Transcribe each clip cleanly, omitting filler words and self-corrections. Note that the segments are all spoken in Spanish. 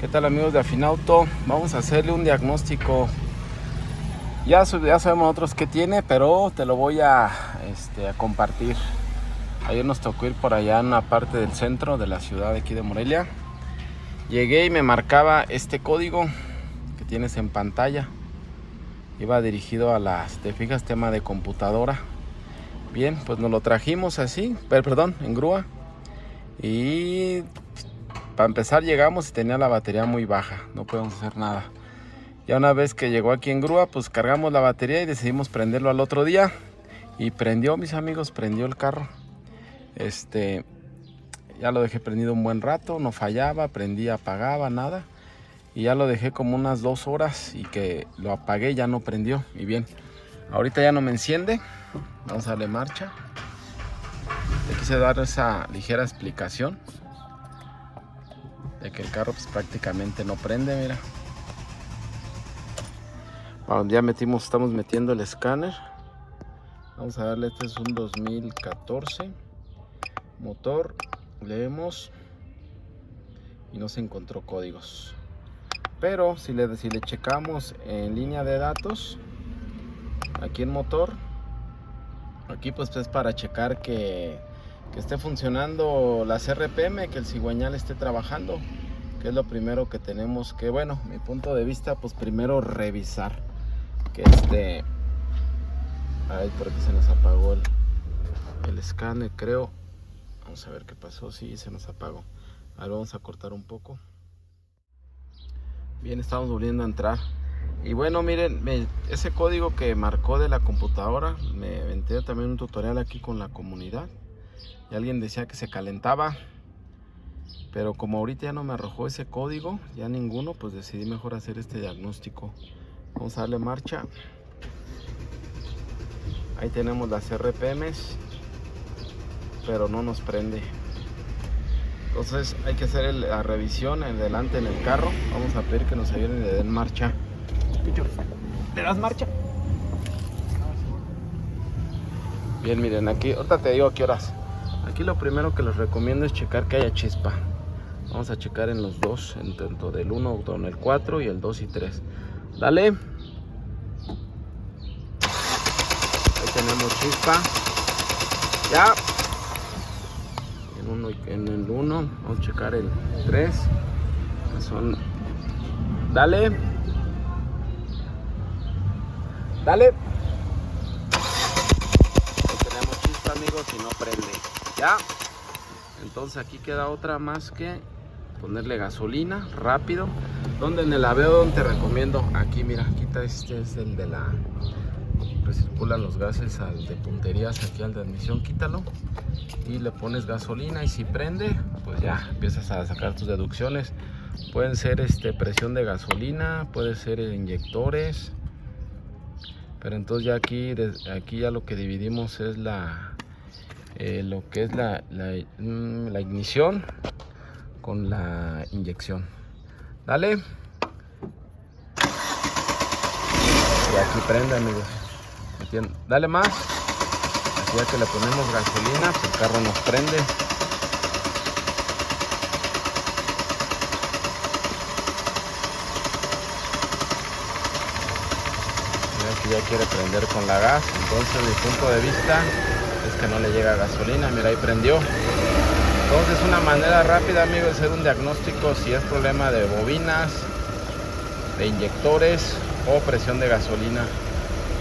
¿Qué tal, amigos de Afinauto? Vamos a hacerle un diagnóstico. Ya sabemos nosotros qué tiene, pero te lo voy a compartir. Ayer nos tocó ir por allá en una parte del centro de la ciudad de aquí de Morelia. Llegué y me marcaba este código que tienes en pantalla. Iba dirigido a te fijas, tema de computadora. Bien, pues nos lo trajimos así, en grúa. Y para empezar llegamos y tenía la batería muy baja, no podemos hacer nada. Ya una vez que llegó aquí en grúa, pues cargamos la batería y decidimos prenderlo al otro día. Y prendió, mis amigos, prendió el carro. Ya lo dejé prendido un buen rato, no fallaba, prendía, apagaba, nada. Y ya lo dejé como unas 2 horas y que lo apagué, ya no prendió. Y bien, ahorita ya no me enciende. Vamos a darle marcha. Le quise dar esa ligera explicación de que el carro pues prácticamente no prende, mira. Bueno, ya estamos metiendo el escáner. Vamos a darle, este es un 2014. Motor, leemos y no se encontró códigos. Pero si le checamos en línea de datos, aquí en motor, aquí pues es para checar que esté funcionando las RPM, que el cigüeñal esté trabajando, que es lo primero que tenemos que, bueno, mi punto de vista, pues primero revisar que ay, por aquí se nos apagó el escáner, creo. Vamos a ver qué pasó. Sí, se nos apagó. Ahora vamos a cortar un poco. Bien, estamos volviendo a entrar. Y bueno, miren, ese código que marcó de la computadora, me aventé también un tutorial aquí con la comunidad. Y alguien decía que se calentaba. Pero como ahorita ya no me arrojó ese código, ya ninguno, pues decidí mejor hacer este diagnóstico. Vamos a darle marcha. Ahí tenemos las RPMs, pero no nos prende. Entonces hay que hacer la revisión en delante en el carro. Vamos a pedir que nos ayuden y le den marcha. ¿Le das marcha? Bien, miren, aquí, ahorita te digo a qué horas. Aquí lo primero que les recomiendo es checar que haya chispa. Vamos a checar en los dos, tanto del 1, en el 4 y el 2 y 3. Dale. Ahí tenemos chispa. Ya. En el 1, vamos a checar el 3. Que son. Dale. Dale. Ahí tenemos chispa, amigos, y no prende. Ya. Entonces aquí queda otra más que ponerle gasolina rápido. Donde en el aveo te recomiendo, aquí mira, quita, este es el de la que circulan los gases de punterías, aquí al de admisión, quítalo y le pones gasolina, y si prende, pues ya empiezas a sacar tus deducciones. Pueden ser presión de gasolina, puede ser inyectores, pero entonces ya aquí ya lo que dividimos es lo que es la ignición con la inyección. Dale. Y aquí prende, amigos. Dale más. Así ya que le ponemos gasolina, pues el carro nos prende. Mira que ya quiere prender con la gas. Entonces mi punto de vista es que no le llega gasolina. Mira, ahí prendió. Entonces una manera rápida, amigos, de hacer un diagnóstico si es problema de bobinas, de inyectores o presión de gasolina.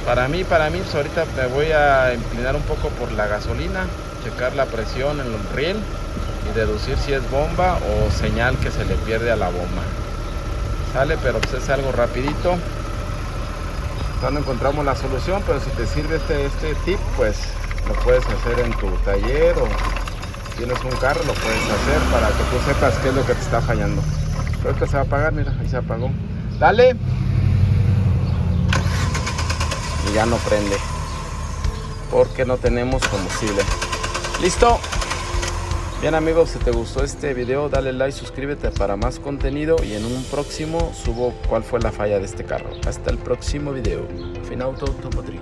Para mí, pues ahorita me voy a inclinar un poco por la gasolina, checar la presión en el riel y deducir si es bomba o señal que se le pierde a la bomba. Sale, pero pues es algo rapidito. Cuando encontramos la solución, pero si te sirve este tip, pues lo puedes hacer en tu taller, o tienes un carro, lo puedes hacer para que tú sepas qué es lo que te está fallando. Creo que se va a apagar, mira, ahí se apagó. Dale. Y ya no prende porque no tenemos combustible. Listo. Bien, amigos, si te gustó este video, dale like, suscríbete para más contenido, y en un próximo subo cuál fue la falla de este carro. Hasta el próximo video. Afinauto Automotriz.